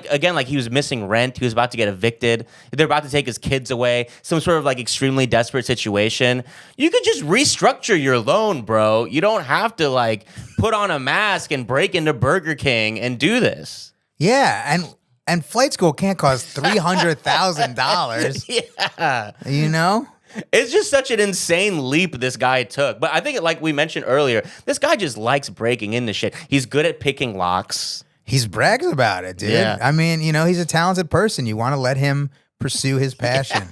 again, like he was missing rent, he was about to get evicted, they're about to take his kids away, some sort of like extremely desperate situation. You could just restructure your loan, bro. You don't have to like put on a mask and break into Burger King and do this. Yeah, and flight school can't cost $300,000. Yeah. You know? It's just such an insane leap this guy took. But I think, like we mentioned earlier, this guy just likes breaking into shit. He's good at picking locks. He brags about it, dude. Yeah. I mean, you know, he's a talented person. You want to let him pursue his passion.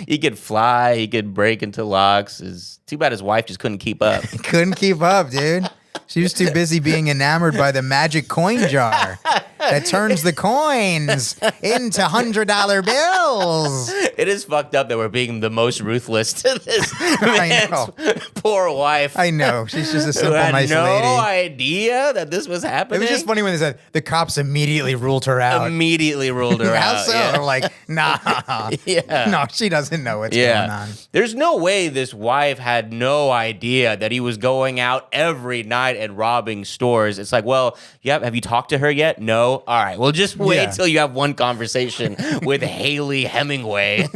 He could fly. He could break into locks. It's too bad his wife just couldn't keep up. Couldn't keep up, dude. She was too busy being enamored by the magic coin jar that turns the coins into $100 bills. It is fucked up that we're being the most ruthless to this man's poor wife. I know. She's just a simple, who had nice no lady. idea that this was happening. It was just funny when they said the cops immediately ruled her out. Immediately ruled her How out. so? Yeah. They're like, nah. Yeah. No, she doesn't know what's going on. There's no way this wife had no idea that he was going out every night and robbing stores. It's like, well, have you talked to her yet? No? All right. Well, just wait till you have one conversation with Haley Hemingway.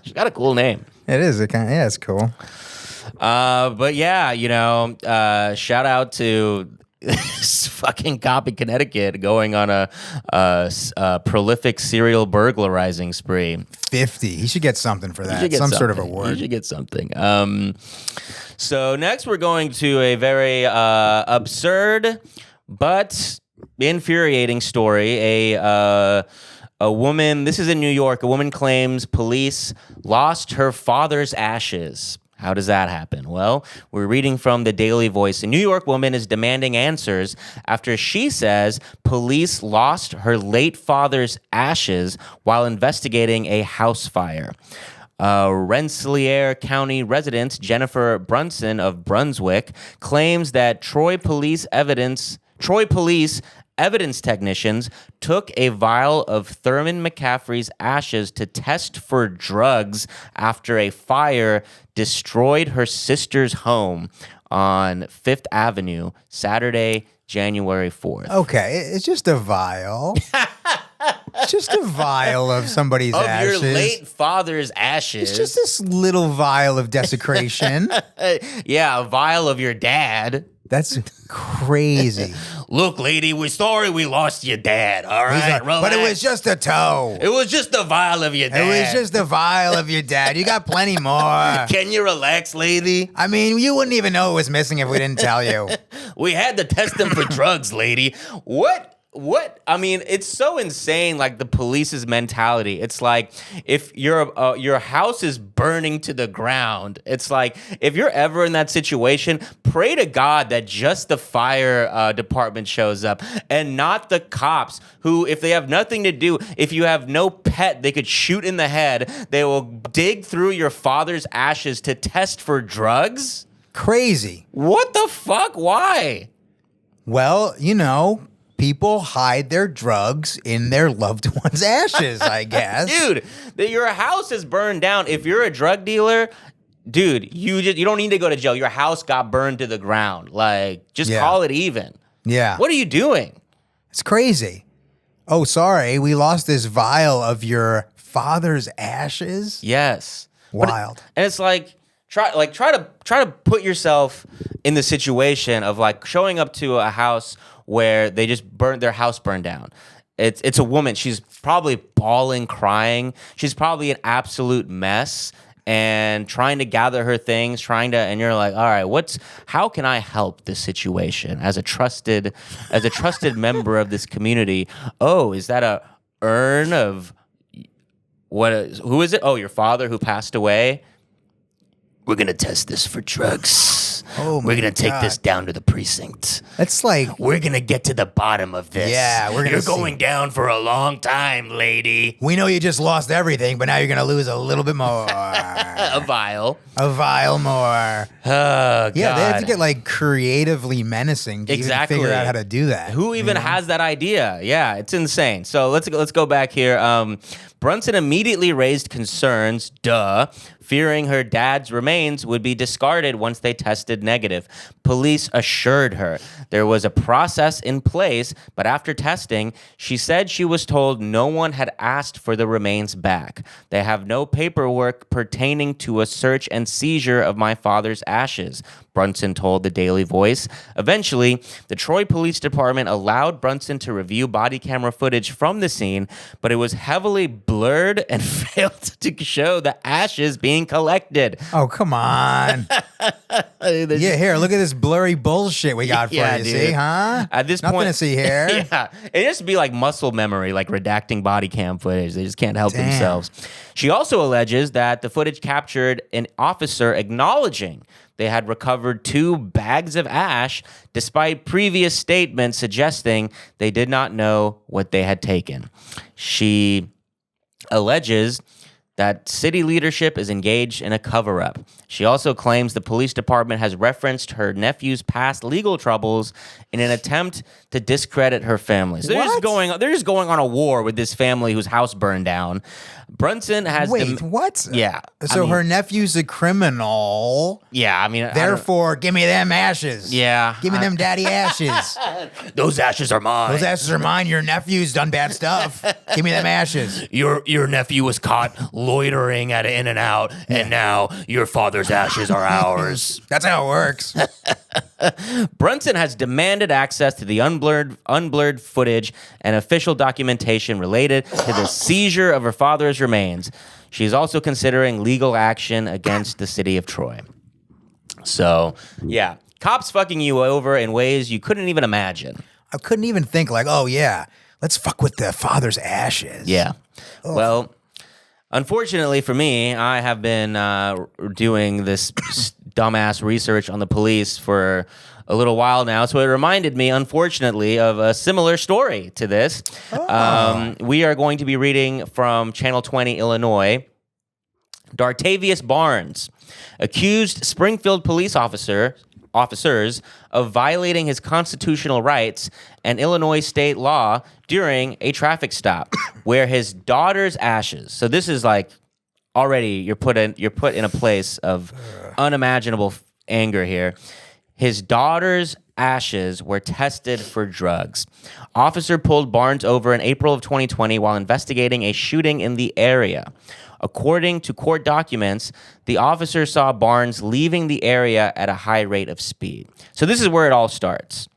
She's got a cool name. It is. It's cool. But yeah, you know, shout out to this fucking cop in Connecticut going on a prolific serial burglarizing spree. 50. He should get something for that. Some sort of award. He should get something. So next we're going to a very absurd but infuriating story. A woman, this is in New York, a woman claims police lost her father's ashes. How does that happen? Well, we're reading from the Daily Voice. A New York woman is demanding answers after she says police lost her late father's ashes while investigating a house fire. Rensselaer County resident Jennifer Brunson of Brunswick claims that Troy police evidence technicians took a vial of Thurman McCaffrey's ashes to test for drugs after a fire destroyed her sister's home on Fifth Avenue Saturday, January 4th. Okay, it's just a vial. It's just a vial of somebody's ashes. Of your late father's ashes. It's just this little vial of desecration. Yeah, a vial of your dad. That's crazy. Look, lady, we're sorry we lost your dad, all right? But it was just a toe. It was just a vial of your dad. It was just a vial of your dad. You got plenty more. Can you relax, lady? I mean, you wouldn't even know it was missing if we didn't tell you. We had to test him for drugs, lady. What? I mean, it's so insane, like the police's mentality. It's like if your house is burning to the ground, it's like if you're ever in that situation, pray to God that just the fire department shows up and not the cops who, if they have nothing to do, if you have no pet they could shoot in the head, they will dig through your father's ashes to test for drugs? Crazy. What the fuck? Why? Well, you know, people hide their drugs in their loved ones' ashes, I guess. Dude, your house is burned down. If you're a drug dealer, dude, you don't need to go to jail. Your house got burned to the ground. Like, just call it even. Yeah. What are you doing? It's crazy. Oh, sorry. We lost this vial of your father's ashes. Yes. Wild. And it's like, try to put yourself in the situation of like showing up to a house where they just burnt their house burned down. It's a woman. She's probably bawling, crying. She's probably an absolute mess and trying to gather her things, and you're like, all right, how can I help this situation as a trusted member of this community? Oh, is that a urn of who is it? Oh, your father who passed away. We're going to test this for drugs. Oh, my We're going to take God. this down to the precinct. That's like, We're going to get to the bottom of this. Yeah, we're gonna You're see. going down for a long time, lady. we know you just lost everything, but now you're going to lose a little bit more. A vial. A vial more. Oh, God. Yeah, they have to get like creatively menacing to Exactly. even figure out how to do that. Who even has that idea? Yeah, it's insane. So let's go back here. Brunson immediately raised concerns, fearing her dad's remains would be discarded once they tested negative. Police assured her there was a process in place, but after testing, she said she was told no one had asked for the remains back. They have no paperwork pertaining to a search and seizure of my father's ashes, Brunson told the Daily Voice. Eventually, the Troy Police Department allowed Brunson to review body camera footage from the scene, but it was heavily blurred and failed to show the ashes being collected. Oh, come on. Yeah, here, look at this blurry bullshit we got for Yeah, you. dude. See, huh? At this Nothing point, to see here. Yeah, it used to be like muscle memory, like redacting body cam footage. They just can't help Damn. themselves. She also alleges that the footage captured an officer acknowledging they had recovered 2 bags of ash, despite previous statements suggesting they did not know what they had taken. She alleges that city leadership is engaged in a cover-up. She also claims the police department has referenced her nephew's past legal troubles in an attempt to discredit her family. So they're just going on a war with this family whose house burned down. Brunson has Wait, what? Yeah. So her nephew's a criminal. Yeah, I mean, Therefore, give me them ashes. Yeah. Give me them daddy ashes. those ashes are mine. Those ashes are mine. Your nephew's done bad stuff. Give me them ashes. Your nephew was caught loitering at In-N-Out, and now your father's ashes are ours. That's how it works. Brunson has demanded access to the unblurred footage and official documentation related to the seizure of her father's remains. She is also considering legal action against the city of Troy. So, yeah, cops fucking you over in ways you couldn't even imagine. I couldn't even think like, oh yeah, let's fuck with the father's ashes. Yeah. Ugh. Well, unfortunately for me, I have been doing this dumbass research on the police for a little while now, so it reminded me, unfortunately, of a similar story to this. Oh. We are going to be reading from Channel 20, Illinois. Dartavius Barnes accused Springfield police officers of violating his constitutional rights and Illinois state law during a traffic stop where his daughter's ashes. So this is like already you're put in a place of unimaginable anger here. His daughter's ashes were tested for drugs. Officer pulled Barnes over in April of 2020 while investigating a shooting in the area. According to court documents, the officer saw Barnes leaving the area at a high rate of speed. So this is where it all starts.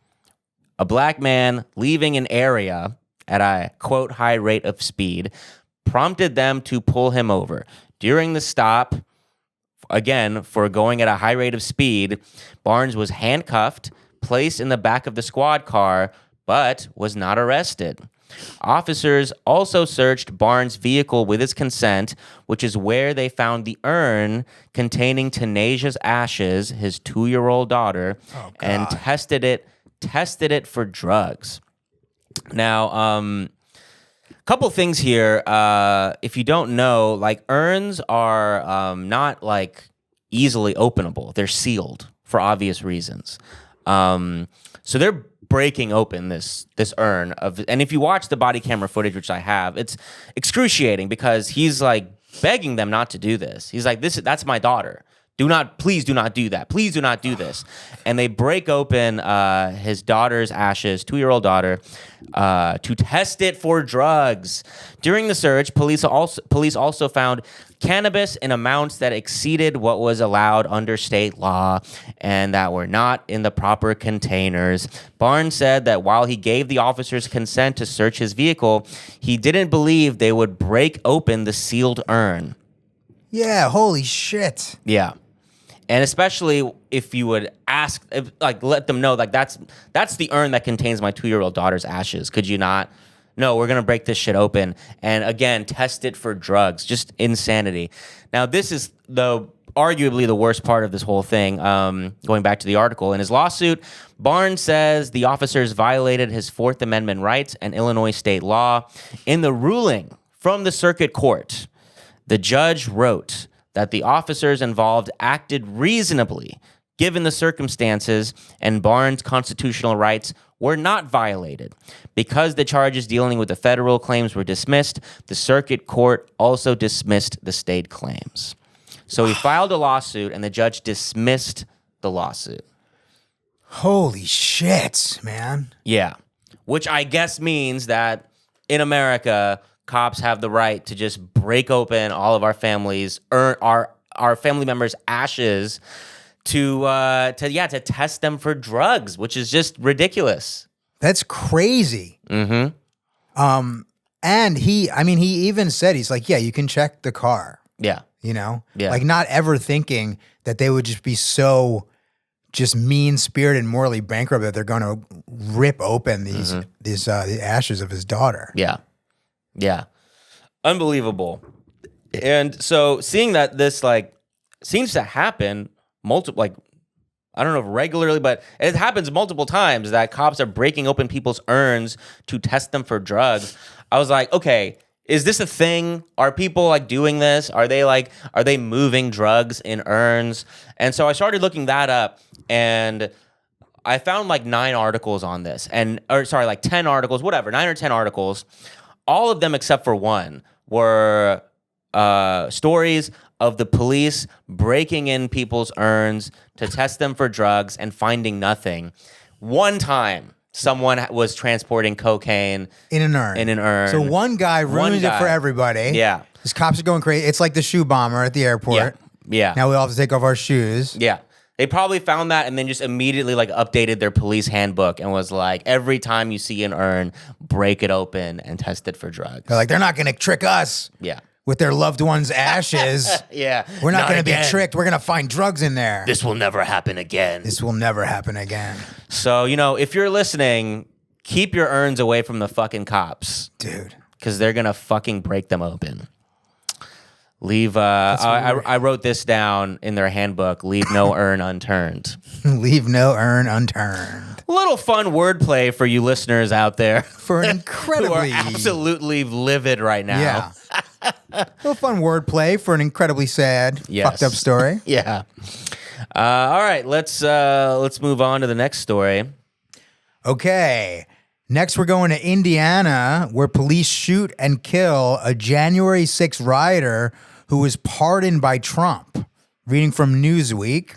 A black man leaving an area at a, quote, high rate of speed prompted them to pull him over. During the stop, again, for going at a high rate of speed, Barnes was handcuffed, placed in the back of the squad car, but was not arrested. Officers also searched Barnes' vehicle with his consent, which is where they found the urn containing Tanasia's ashes, his 2-year-old daughter, and tested it for drugs. Now, couple things here. If you don't know, like urns are not like easily openable. They're sealed for obvious reasons. So they're breaking open this urn and if you watch the body camera footage, which I have, it's excruciating because he's like begging them not to do this. He's like, that's my daughter. Please do not do that. Please do not do this. And they break open his daughter's ashes, 2-year-old daughter, to test it for drugs. During the search, police also found cannabis in amounts that exceeded what was allowed under state law and that were not in the proper containers. Barnes said that while he gave the officers consent to search his vehicle, he didn't believe they would break open the sealed urn. Yeah, holy shit. Yeah. And especially if you would ask, let them know, like, that's the urn that contains my 2-year-old daughter's ashes. Could you not? No, we're going to break this shit open. And again, test it for drugs. Just insanity. Now, this is arguably the worst part of this whole thing. Going back to the article. In his lawsuit, Barnes says the officers violated his Fourth Amendment rights and Illinois state law. In the ruling from the circuit court, the judge wrote that the officers involved acted reasonably given the circumstances and Barnes' constitutional rights were not violated. Because the charges dealing with the federal claims were dismissed, the circuit court also dismissed the state claims. So he filed a lawsuit and the judge dismissed the lawsuit. Holy shit, man. Yeah. Which I guess means that in America, cops have the right to just break open all of our families, our family members' ashes to test them for drugs, which is just ridiculous. That's crazy. Mm-hmm. And he even said, he's like, yeah, you can check the car. Yeah. You know? Yeah. Like not ever thinking that they would just be so just mean-spirited and morally bankrupt that they're going to rip open the ashes of his daughter. Yeah. Yeah. Unbelievable. And so seeing that this seems to happen multiple, I don't know if regularly, but it happens multiple times that cops are breaking open people's urns to test them for drugs. I was like, okay, is this a thing? Are people doing this? Are they moving drugs in urns? And so I started looking that up and I found 9 articles on this 10 articles, whatever, 9 or 10 articles. All of them except for one were stories of the police breaking in people's urns to test them for drugs and finding nothing. One time, someone was transporting cocaine in an urn. So one guy ruins it for everybody. Yeah. These cops are going crazy. It's like the shoe bomber at the airport. Yeah. Now we all have to take off our shoes. Yeah. They probably found that and then just immediately updated their police handbook and was like, every time you see an urn, break it open and test it for drugs. They're like, they're not going to trick us. Yeah. With their loved one's ashes. Yeah. We're not going to be tricked. We're going to find drugs in there. This will never happen again. This will never happen again. So, if you're listening, keep your urns away from the fucking cops. Dude. Because they're going to fucking break them open. Leave, I wrote this down in their handbook, leave no urn unturned. Leave no urn unturned. A little fun wordplay for you listeners out there. For an incredibly... who are absolutely livid right now. Yeah. A little fun wordplay for an incredibly sad, fucked up story. Yeah. All right, let's move on to the next story. Okay. Next, we're going to Indiana, where police shoot and kill a January 6th rioter who was pardoned by Trump. Reading from Newsweek.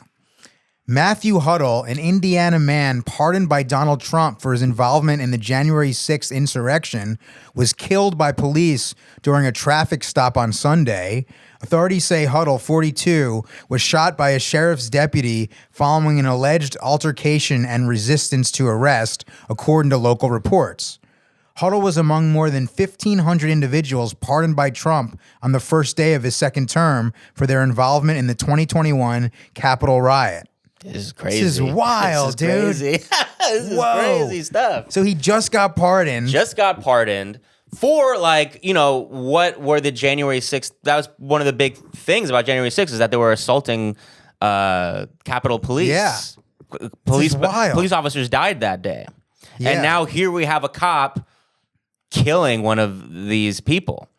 Matthew Huddle, an Indiana man pardoned by Donald Trump for his involvement in the January 6th insurrection, was killed by police during a traffic stop on Sunday. Authorities say Huddle, 42, was shot by a sheriff's deputy following an alleged altercation and resistance to arrest, according to local reports. Huddle was among more than 1,500 individuals pardoned by Trump on the first day of his second term for their involvement in the 2021 Capitol riot. This is crazy. This is wild, dude. Crazy. This is crazy stuff. So he just got pardoned. For what were the January 6th? That was one of the big things about January 6th is that they were assaulting Capitol Police. Yeah. Police officers died that day. Yeah. And now here we have a cop killing one of these people.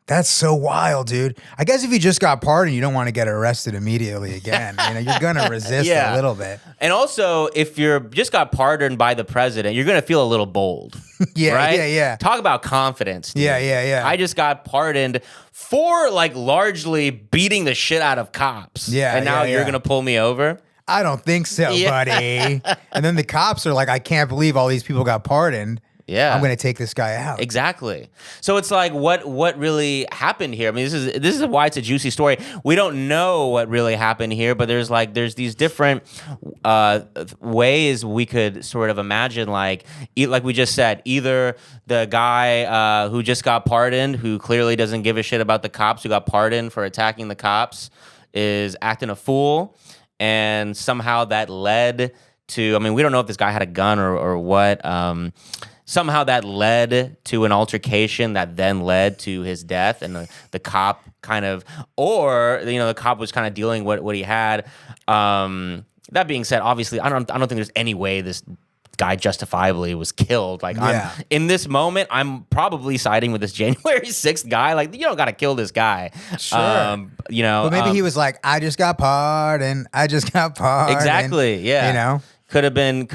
That's so wild, dude. I guess if you just got pardoned, you don't want to get arrested immediately again. You're gonna resist a little bit. And also, if you're just got pardoned by the president, you're gonna feel a little bold. Yeah, right? yeah. Talk about confidence. Dude. Yeah. I just got pardoned for like largely beating the shit out of cops. Yeah, and now yeah. you're gonna pull me over. I don't think so, buddy. And then the cops are like, I can't believe all these people got pardoned. Yeah, I'm going to take this guy out. Exactly. So it's like, what really happened here? I mean, this is why it's a juicy story. We don't know what really happened here, but there's these different ways we could sort of imagine, like we just said, either the guy who just got pardoned, who clearly doesn't give a shit about the cops, who got pardoned for attacking the cops, is acting a fool, and somehow that led to, I mean, we don't know if this guy had a gun or what. Somehow that led to an altercation that then led to his death, and the cop kind of, or the cop was kind of dealing with what he had. That being said, obviously, I don't think there's any way this guy justifiably was killed. Like, in this moment, I'm probably siding with this January 6th guy. Like, you don't got to kill this guy. Sure. But maybe he was like, I just got pardoned. Exactly. Yeah. Could have been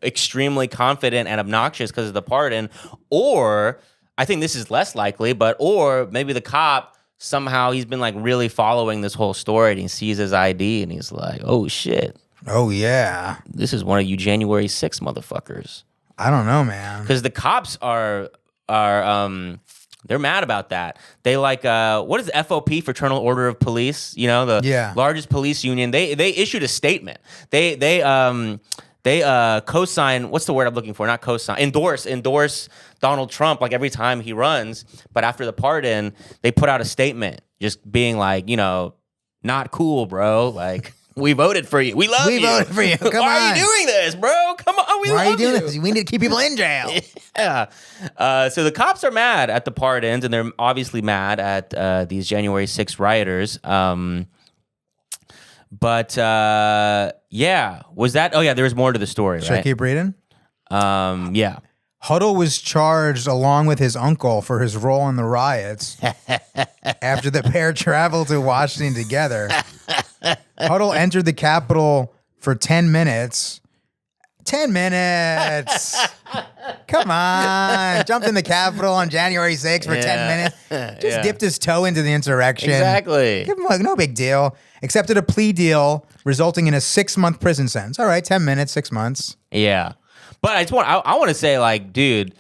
extremely confident and obnoxious because of the pardon, or I think this is less likely, or maybe the cop somehow he's been like really following this whole story and he sees his ID and he's like, oh shit. Oh yeah. This is one of you January 6th motherfuckers. I don't know, man. Because the cops are they're mad about that. They like what is FOP, Fraternal Order of Police? The largest police union. They issued a statement. They co-sign. What's the word I'm looking for? Not co-sign. Endorse Donald Trump like every time he runs. But after the pardon, they put out a statement, just being like, not cool, bro. Like. We voted for you. We love you. We voted for you. Come on. Why are you doing this, bro? Come on. Why are you doing this? We need to keep people in jail. Yeah. So the cops are mad at the pardons, and they're obviously mad at these January 6th rioters. But was that? Oh, yeah, there was more to the story, Should I keep reading? Yeah. Huddle was charged along with his uncle for his role in the riots after the pair traveled to Washington together. Huddle entered the Capitol for 10 minutes. 10 minutes. Come on. Jumped in the Capitol on January 6th for 10 minutes. Just dipped his toe into the insurrection. Exactly. Give him no big deal. Accepted a plea deal resulting in a 6-month prison sentence. All right, 10 minutes, 6 months. Yeah. But I want to say, like, dude,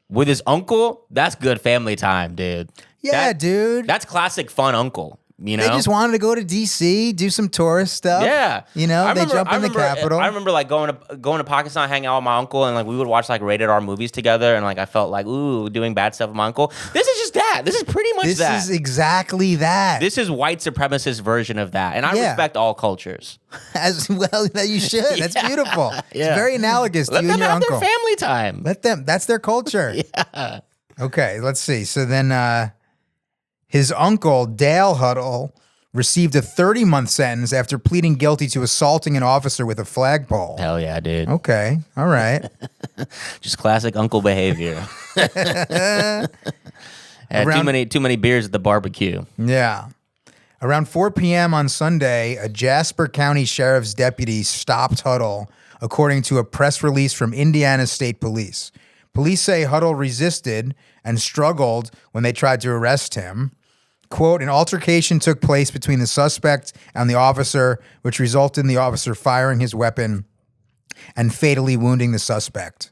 with his uncle, that's good family time, dude. Yeah, dude. That's classic fun uncle. They just wanted to go to D.C., do some tourist stuff. Yeah, they jump in the Capitol. I remember like going to Pakistan, hanging out with my uncle, and like we would watch like rated R movies together, and like I felt like doing bad stuff with my uncle. This is just that. This is pretty much that. This is exactly that. This is white supremacist version of that, and I respect all cultures. As well that you should. That's beautiful. Yeah. It's very analogous to you and your uncle. Let them have their family time. Let them. That's their culture. Yeah. Okay, let's see. So then his uncle, Dale Huddle, received a 30-month sentence after pleading guilty to assaulting an officer with a flagpole. Hell yeah, dude. Okay, all right. Just classic uncle behavior. Too many beers at the barbecue. Yeah. Around 4 p.m. on Sunday, a Jasper County Sheriff's deputy stopped Huddle, according to a press release from Indiana State Police. Police say Huddle resisted and struggled when they tried to arrest him. Quote, an altercation took place between the suspect and the officer, which resulted in the officer firing his weapon and fatally wounding the suspect.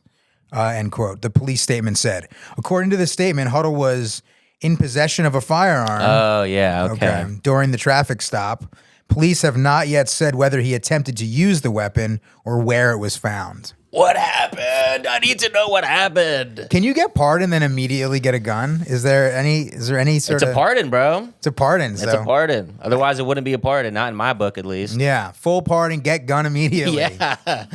End quote. The police statement said. According to the statement, Huddle was in possession of a firearm. Oh, yeah, okay. During the traffic stop. Police have not yet said whether he attempted to use the weapon or where it was found. What happened? I need to know what happened. Can you get pardoned and then immediately get a gun? Is there any sort of... It's a pardon, bro. It's a pardon. It's a pardon. Otherwise, it wouldn't be a pardon. Not in my book, at least. Yeah. Full pardon, get gun immediately. Yeah.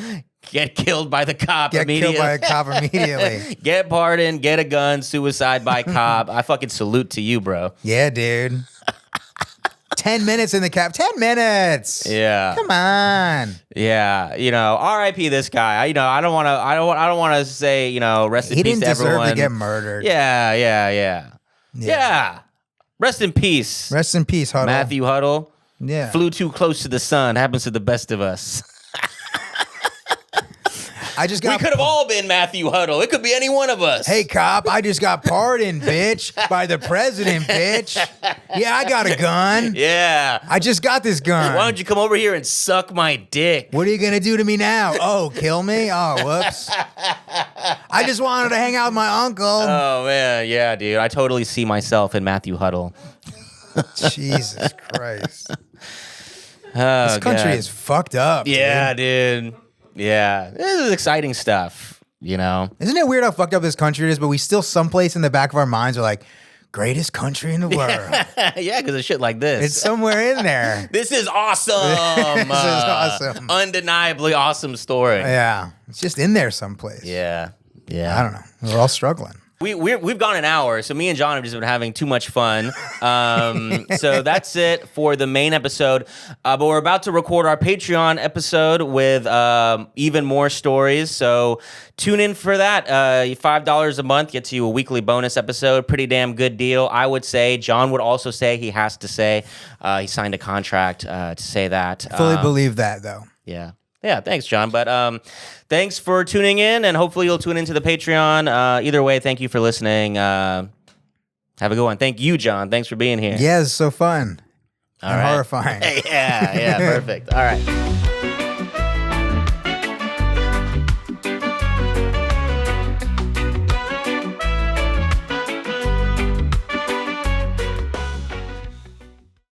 Get killed by the cop immediately. Get killed by a cop immediately. Get pardoned, get a gun, suicide by cop. I fucking salute to you, bro. Yeah, dude. 10 minutes in the cap. 10 minutes. Yeah. Come on. Yeah. R.I.P. this guy. I don't want to say, rest in peace to everyone. He didn't deserve to get murdered. Yeah. Yeah. Rest in peace. Rest in peace, Huddle. Matthew Huddle. Yeah. Flew too close to the sun. Happens to the best of us. I just got. We could have all been Matthew Huddle. It could be any one of us. Hey, cop, I just got pardoned, bitch, by the president, bitch. Yeah, I got a gun. Yeah. I just got this gun. Why don't you come over here and suck my dick? What are you going to do to me now? Oh, kill me? Oh, whoops. I just wanted to hang out with my uncle. Oh, man. Yeah, dude. I totally see myself in Matthew Huddle. Jesus Christ. Oh, This country God. is fucked up. Yeah, dude. dude. Yeah. This is exciting stuff, you know? Isn't it weird how fucked up this country is, but we still someplace in the back of our minds are like, greatest country in the world. Yeah, because of shit like this. It's somewhere in there. This is awesome. This is awesome. Undeniably awesome story. Yeah. It's just in there someplace. Yeah. Yeah. I don't know. We're all struggling. We've gone an hour, so me and John have just been having too much fun. So that's it for the main episode. But we're about to record our Patreon episode with even more stories. So tune in for that. $5 a month gets you a weekly bonus episode. Pretty damn good deal, I would say. John would also say he has to say he signed a contract to say that. Fully believe that, though. Yeah. Yeah, thanks, John. But thanks for tuning in, and hopefully you'll tune into the Patreon. Either way, thank you for listening. Have a good one. Thank you, John. Thanks for being here. Yeah, it's so fun. All And right. horrifying. Yeah, perfect. All right.